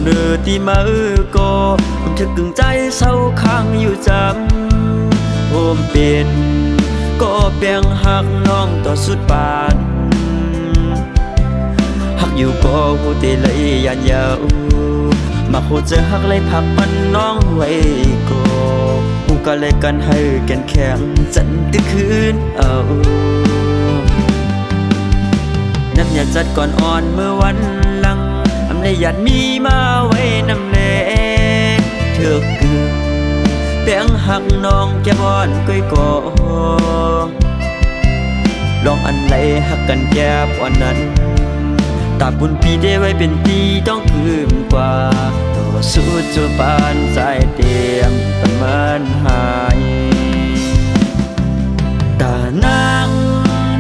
เนื้อที่มาก็ผมถึกกึ่งใจเศร้าค้างอยู่จำโอมเป็นก็เปียงหักน้องต่อสุดปานหักอยู่ก็หูเตเลยยันยาวมาโคเจอหักเลยพักมันน้องไว้ก็หูก็เลยกันให้กันแข็งจันตึกคืนเอาน้ำยาจัดก่อนอ่อนเมื่อวันหลังอำเลยหยัดมีมาไว้น้ำเลเธอกึ่งเปียงหักน้องแกบอนก้อยก่อลองอันไหนหักกันแก่บวันนั้นตาบุญปีได้ไว้เป็นปีต้องคืนกว่าต่อสู้จูบานใจเตียมตะมันหายตานาง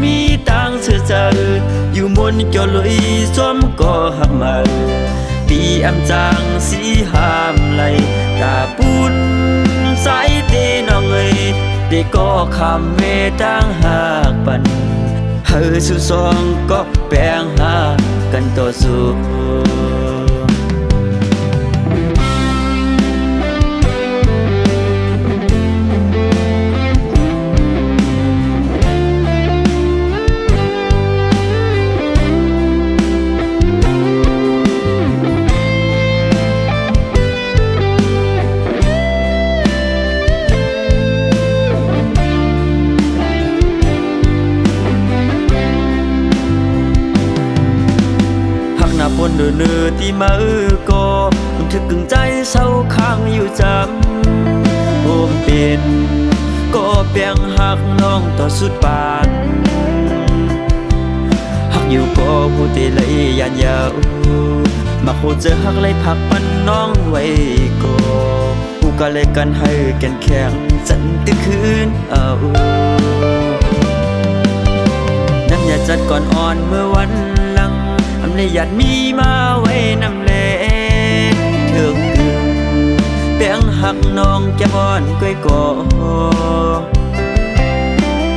มีตังเสือเจออยู่มนเกี่ยวลุยซ้อมก็หักมาปีอำจางสีหามไหลตาบุญสายเตน้องเอ้ยได้ก็คำเมตังหากปันเฮอสุสองก็แปลงหากันต่อสู้ปนเนื้อที่มาก็ผมถึกกึ่งใจเศร้าค้างอยู่จำโอมเป็นก็เปียงหักน้องต่อสุดปานหักอยู่ก็หูเตเลยยันยาวมาโคเจอหักเลยพักมันน้องไว้ก็หูก็เลยกันให้กันแข็งจันตึกคืนเอาน้ำยาจัดก่อนอ่อนเมื่อวันอำเลยหยัดมีมาไว้น้ำเลเธอกึ่งเปียงหักน้องแกบอนก้อยก่อ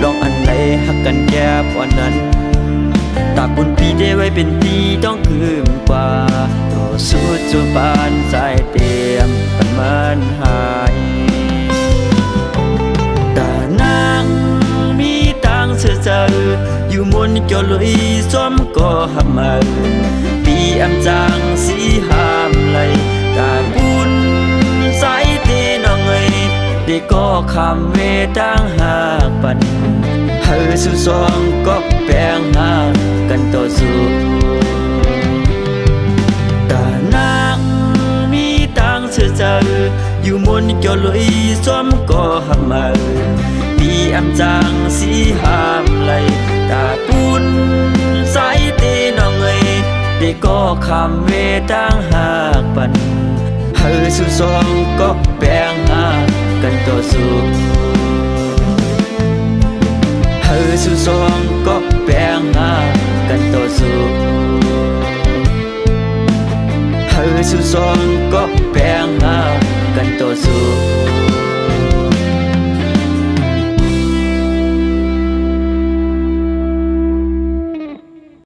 ลองอันไหนหักกันแก่บวันนั้นตาบุญปีได้ไว้เป็นปีต้องคืนกว่าต่อสู้จูบานใจเตียมปันมันหายตานางมีตังเสือเจออยู่มนเกี่ยวลุยซ้อมก็หักมาปีอำจางสีหามไหลตาบุญสายเตน้องเอ้ยได้ก็คำเวตังหากปันเฮอสุสองก็แปลงหากันต่อสู้ตานางมีตังเสือเจออยู่มนเกี่ยวลุยซ้อมก็หักมาปีอำจางสีหามไหลตาบุญสายเตน้องเอ้ยได้ก็คำเวตังหากปันเฮอสุสองก็แปลงหากันต่อสู้เฮอสุสองก็แปลงหากันต่อสู้เฮอสุสองก็แปลงหากันต่อสู้